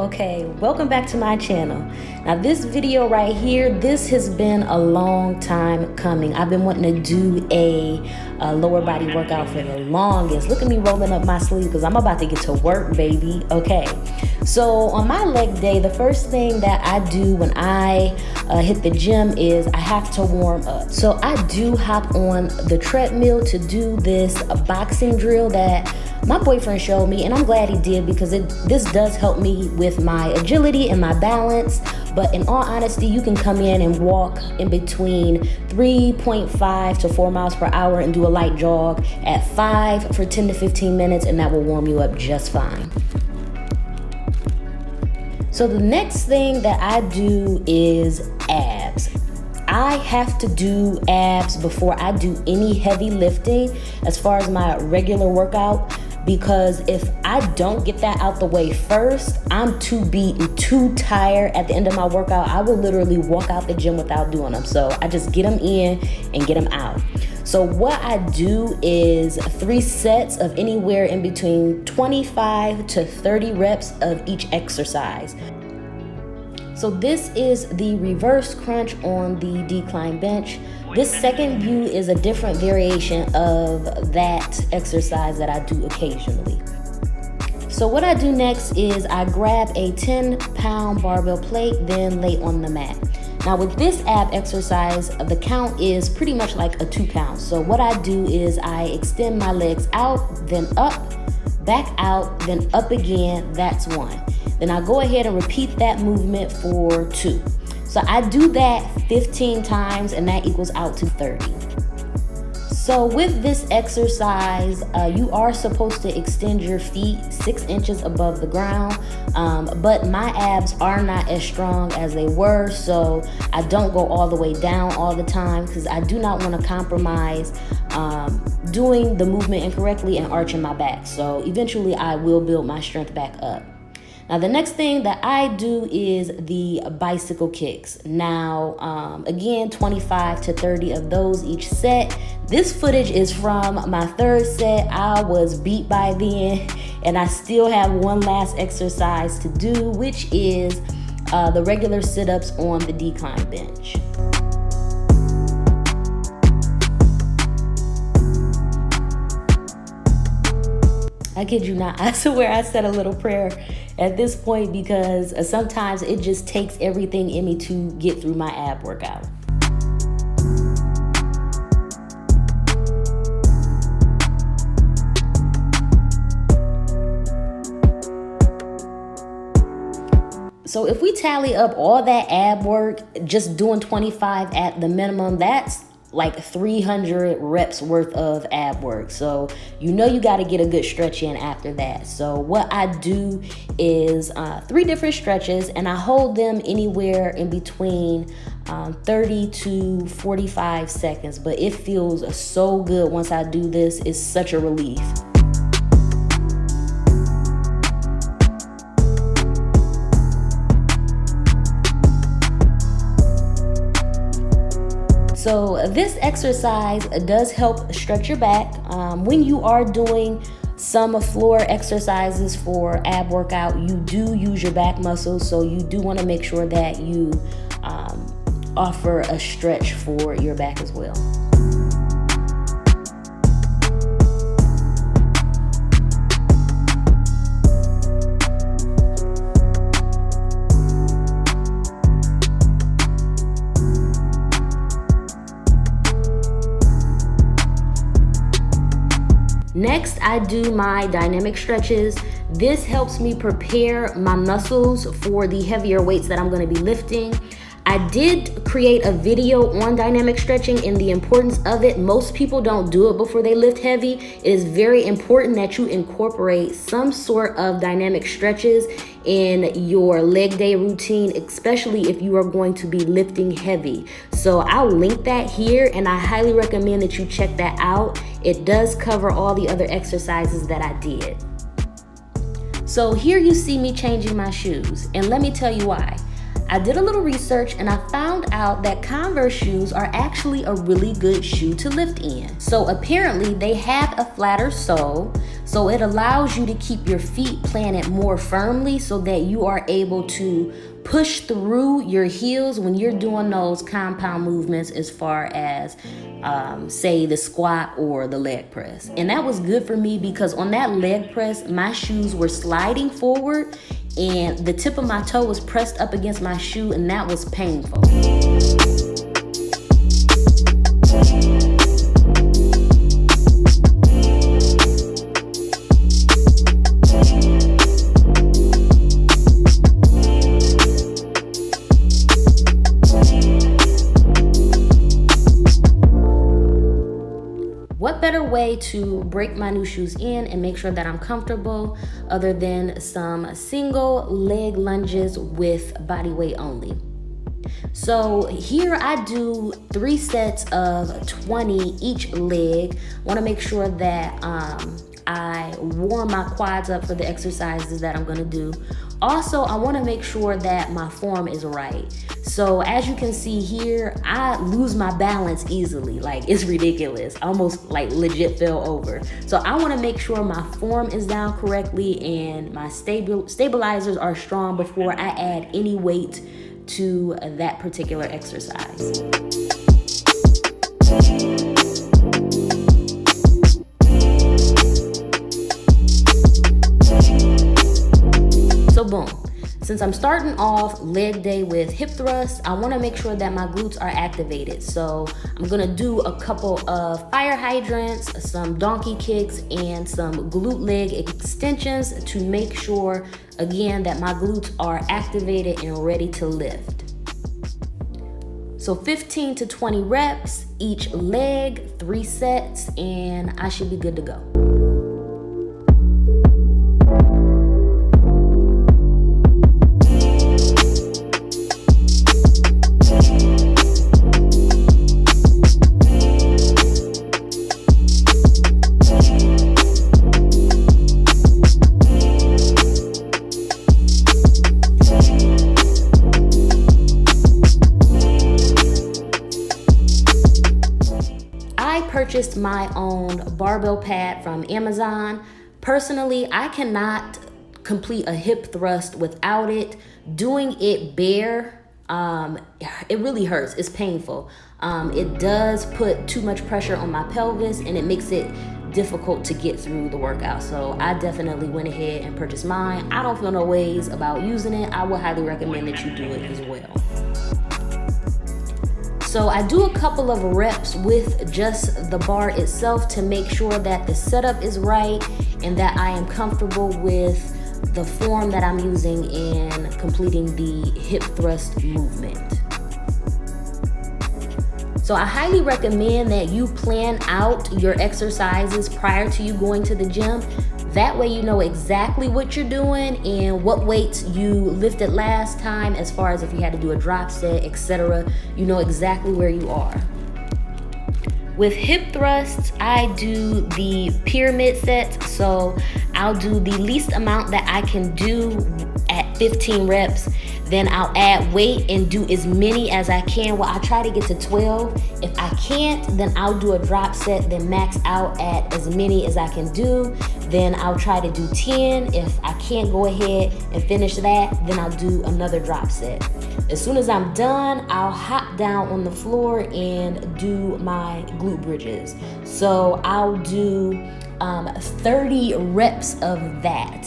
Okay, welcome back to my channel. Now this video right here, this has been a long time coming. I've been wanting to do a lower body workout for the longest. Look at me rolling up my sleeve because I'm about to get to work, baby. Okay, so on my leg day, the first thing that I do when I hit the gym is I have to warm up. So I do hop on the treadmill to do this boxing drill that my boyfriend showed me, and I'm glad he did because this does help me with my agility and my balance. But in all honesty, you can come in and walk in between 3.5 to 4 miles per hour and do a light jog at 5 for 10 to 15 minutes, and that will warm you up just fine. So the next thing that I do is abs. I have to do abs before I do any heavy lifting as far as my regular workout, because if I don't get that out the way first, I'm too beaten, too tired at the end of my workout. I will literally walk out the gym without doing them. So I just get them in and get them out. So what I do is 3 sets of anywhere in between 25 to 30 reps of each exercise. So this is the reverse crunch on the decline bench. This second view is a different variation of that exercise that I do occasionally. So what I do next is I grab a 10-pound barbell plate, then lay on the mat. Now with this ab exercise, the count is pretty much like a 2 count. So what I do is I extend my legs out, then up, back out, then up again. That's 1. Then I go ahead and repeat that movement for 2. So I do that 15 times and that equals out to 30. So with this exercise, you are supposed to extend your feet 6 inches above the ground, but my abs are not as strong as they were, so I don't go all the way down all the time because I do not want to compromise doing the movement incorrectly and arching my back. So eventually I will build my strength back up. Now the next thing that I do is the bicycle kicks. Now, again, 25 to 30 of those each set. This footage is from my 3rd set. I was beat by then, and I still have one last exercise to do, which is the regular sit-ups on the decline bench. I kid you not, I swear I said a little prayer at this point because sometimes it just takes everything in me to get through my ab workout. So if we tally up all that ab work, just doing 25 at the minimum, that's like 300 reps worth of ab work. So you know you got to get a good stretch in after that. So what I do is 3 different stretches, and I hold them anywhere in between 30 to 45 seconds. But it feels so good once I do this. It's such a relief. So this exercise does help stretch your back. When you are doing some floor exercises for ab workout, you do use your back muscles, so you do want to make sure that you offer a stretch for your back as well. Next, I do my dynamic stretches. This helps me prepare my muscles for the heavier weights that I'm going to be lifting. I did create a video on dynamic stretching and the importance of it. Most people don't do it before they lift heavy. It is very important that you incorporate some sort of dynamic stretches in your leg day routine, especially if you are going to be lifting heavy. So I'll link that here, and I highly recommend that you check that out. It does cover all the other exercises that I did. So here you see me changing my shoes, and let me tell you why. I did a little research and I found out that Converse shoes are actually a really good shoe to lift in. So apparently they have a flatter sole, So it allows you to keep your feet planted more firmly so that you are able to push through your heels when you're doing those compound movements as far as say the squat or the leg press. And that was good for me because on that leg press, my shoes were sliding forward and the tip of my toe was pressed up against my shoe, and that was painful. What better way to break my new shoes in and make sure that I'm comfortable other than some single leg lunges with body weight only? So here I do 3 sets of 20 each leg. Want to make sure that I warm my quads up for the exercises that I'm going to do. Also, I want to make sure that my form is right. So as you can see here, I lose my balance easily. Like, it's ridiculous. I almost like legit fell over. So I want to make sure my form is down correctly and my stabilizers are strong before I add any weight to that particular exercise. So boom. Since I'm starting off leg day with hip thrusts, I want to make sure that my glutes are activated. So I'm going to do a couple of fire hydrants, some donkey kicks, and some glute leg extensions to make sure, again, that my glutes are activated and ready to lift. So 15 to 20 reps each leg, 3 sets, and I should be good to go. Purchased my own barbell pad from Amazon. Personally, I cannot complete a hip thrust without it. Doing it bare, it really hurts. It's painful. It does put too much pressure on my pelvis and it makes it difficult to get through the workout. So I definitely went ahead and purchased mine. I don't feel no ways about using it. I would highly recommend that you do it as well. So I do a couple of reps with just the bar itself to make sure that the setup is right and that I am comfortable with the form that I'm using in completing the hip thrust movement. So I highly recommend that you plan out your exercises prior to you going to the gym. That way you know exactly what you're doing and what weights you lifted last time, as far as if you had to do a drop set, etc. You know exactly where you are. With hip thrusts, I do the pyramid sets. So I'll do the least amount that I can do at 15 reps. Then I'll add weight and do as many as I can. Well, I try to get to 12. If I can't, then I'll do a drop set, then max out at as many as I can do. Then I'll try to do 10. If I can't go ahead and finish that, then I'll do another drop set. As soon as I'm done, I'll hop down on the floor and do my glute bridges. So I'll do 30 reps of that.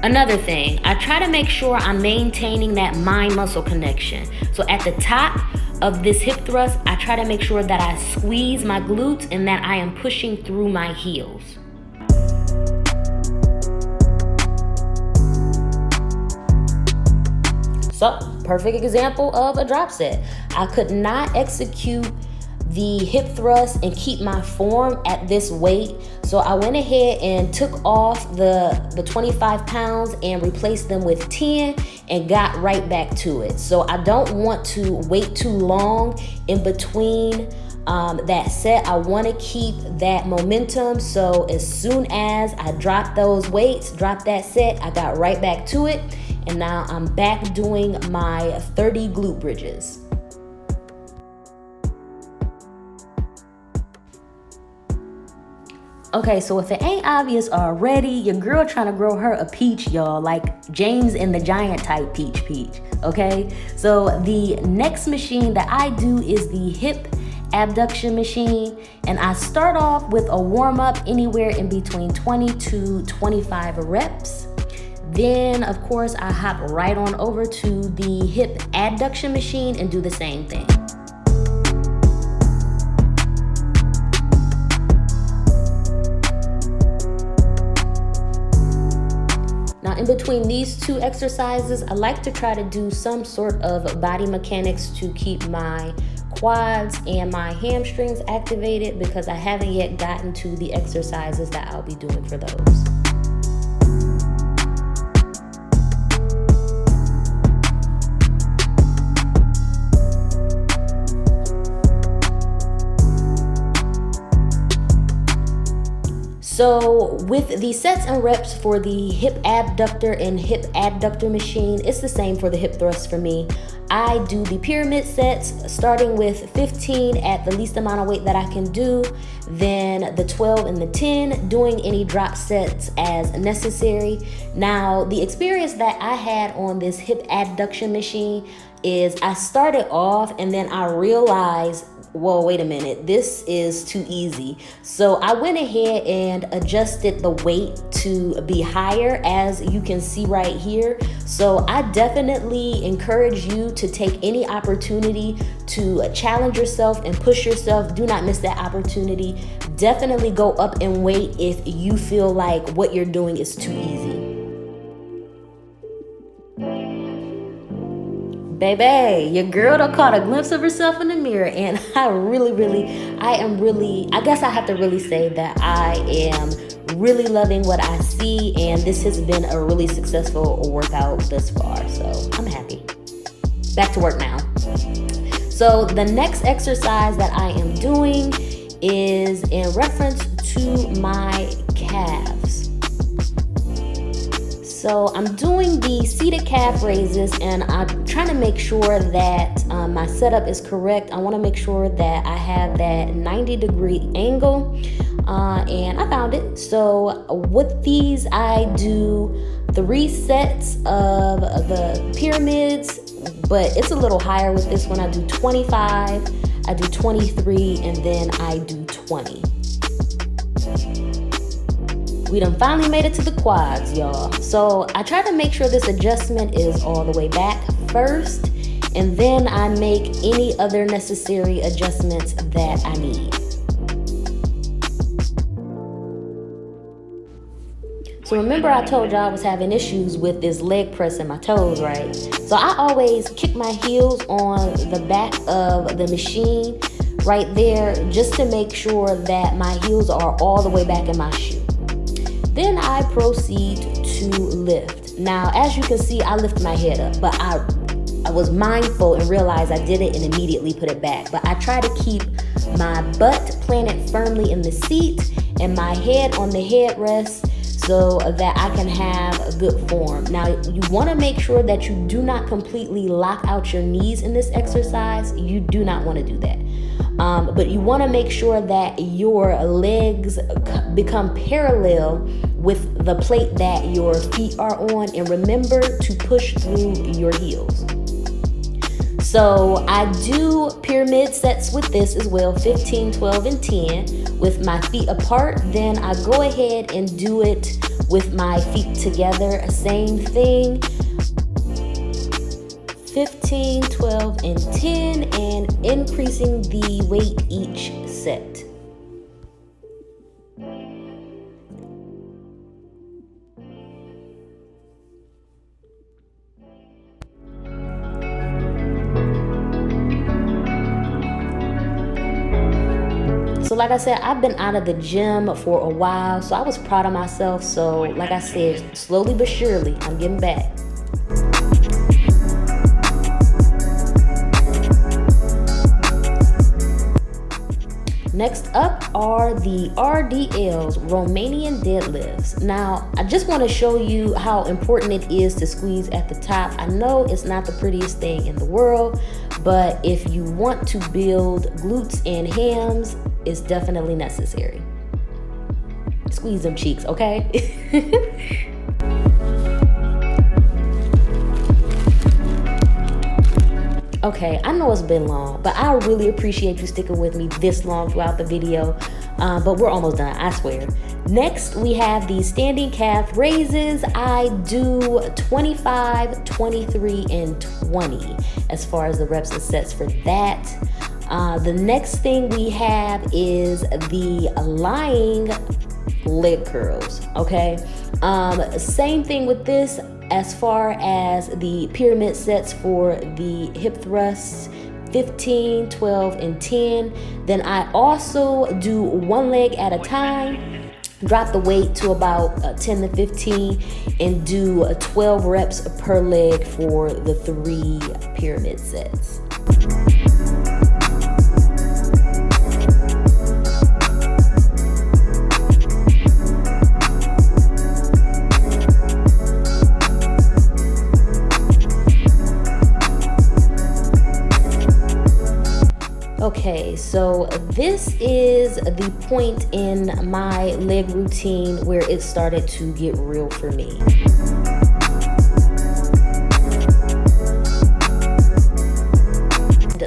Another thing, I try to make sure I'm maintaining that mind-muscle connection. So at the top of this hip thrust, I try to make sure that I squeeze my glutes and that I am pushing through my heels. So, perfect example of a drop set. I could not execute the hip thrust and keep my form at this weight. So I went ahead and took off the 25 pounds and replaced them with 10 and got right back to it. So I don't want to wait too long in between that set. I want to keep that momentum. So as soon as I dropped those weights, dropped that set, I got right back to it. And now I'm back doing my 30 glute bridges. Okay, so if it ain't obvious already, your girl trying to grow her a peach, y'all, like James and the Giant type peach, okay? So the next machine that I do is the hip abduction machine, and I start off with a warm-up anywhere in between 20 to 25 reps. Then, of course, I hop right on over to the hip adduction machine and do the same thing. Now, in between these two exercises, I like to try to do some sort of body mechanics to keep my quads and my hamstrings activated, because I haven't yet gotten to the exercises that I'll be doing for those. So with the sets and reps for the hip abductor and hip adductor machine, it's the same for the hip thrust for me. I do the pyramid sets, starting with 15 at the least amount of weight that I can do, then the 12 and the 10, doing any drop sets as necessary. Now, the experience that I had on this hip adduction machine is I started off and then I realized, whoa, wait a minute, this is too easy. So I went ahead and adjusted the weight to be higher, as you can see right here. So I definitely encourage you to take any opportunity to challenge yourself and push yourself. Do not miss that opportunity. Definitely go up in weight if you feel like what you're doing is too easy. Baby, your girl done caught a glimpse of herself in the mirror, and I guess I have to really say that I am really loving what I see, and this has been a really successful workout thus far, so I'm happy. Back to work now. So the next exercise that I am doing is in reference to my calves. So I'm doing the seated calf raises, and I'm trying to make sure that my setup is correct. I want to make sure that I have that 90-degree angle, and I found it. So with these, I do 3 sets of the pyramids, but it's a little higher with this one. I do 25, I do 23, and then I do 20. We done finally made it to the quads, y'all. So I try to make sure this adjustment is all the way back first, and then I make any other necessary adjustments that I need. So remember I told y'all I was having issues with this leg press in my toes, right? So I always kick my heels on the back of the machine right there, just to make sure that my heels are all the way back in my shoe. Then I proceed to lift. Now, as you can see, I lift my head up, but I was mindful and realized I did it and immediately put it back. But I try to keep my butt planted firmly in the seat and my head on the headrest so that I can have a good form. Now, you want to make sure that you do not completely lock out your knees in this exercise. You do not want to do that. But you want to make sure that your legs become parallel with the plate that your feet are on, and remember to push through your heels. So I do pyramid sets with this as well, 15, 12, and 10 with my feet apart. Then I go ahead and do it with my feet together, same thing. 15, 12, and 10, and increasing the weight each set. So like I said, I've been out of the gym for a while, so I was proud of myself. So like I said, slowly but surely, I'm getting back. Next up are the RDLs, Romanian deadlifts. Now, I just want to show you how important it is to squeeze at the top. I know it's not the prettiest thing in the world, but if you want to build glutes and hams, it's definitely necessary. Squeeze them cheeks, okay? Okay, I know it's been long, but I really appreciate you sticking with me this long throughout the video, but we're almost done, I swear. Next, we have the standing calf raises. I do 25, 23, and 20 as far as the reps and sets for that. The next thing we have is the lying leg curls, okay? Same thing with this. As far as the pyramid sets for the hip thrusts, 15, 12, and 10. Then I also do one leg at a time, drop the weight to about 10 to 15, and do 12 reps per leg for the 3 pyramid sets. Okay, so this is the point in my leg routine where it started to get real for me.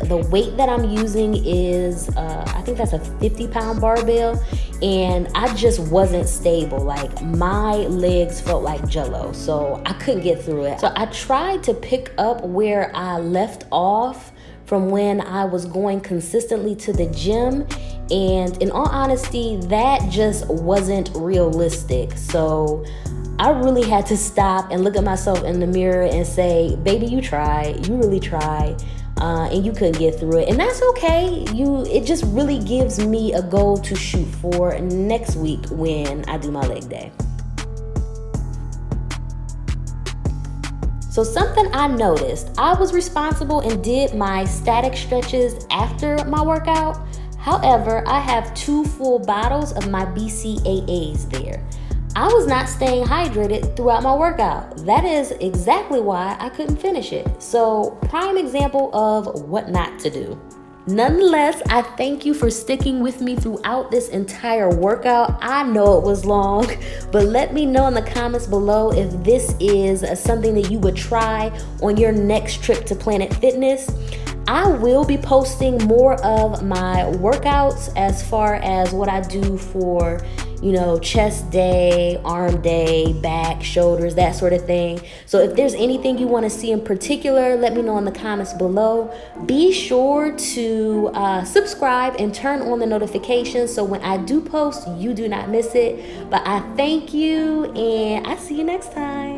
The weight that I'm using is, I think that's a 50-pound barbell, and I just wasn't stable. Like, my legs felt like jello, so I couldn't get through it. So I tried to pick up where I left off from when I was going consistently to the gym, and in all honesty, that just wasn't realistic. So I really had to stop and look at myself in the mirror and say, baby, you tried, you really tried, and you couldn't get through it. And that's okay. It just really gives me a goal to shoot for next week when I do my leg day. So something I noticed, I was responsible and did my static stretches after my workout. However, I have 2 full bottles of my BCAAs there. I was not staying hydrated throughout my workout. That is exactly why I couldn't finish it. So, prime example of what not to do. Nonetheless, I thank you for sticking with me throughout this entire workout. I know it was long, but let me know in the comments below if this is something that you would try on your next trip to Planet Fitness. I will be posting more of my workouts as far as what I do for, chest day, arm day, back, shoulders, that sort of thing. So if there's anything you want to see in particular, let me know in the comments below. Be sure to subscribe and turn on the notifications so when I do post, you do not miss it. But I thank you, and I see you next time.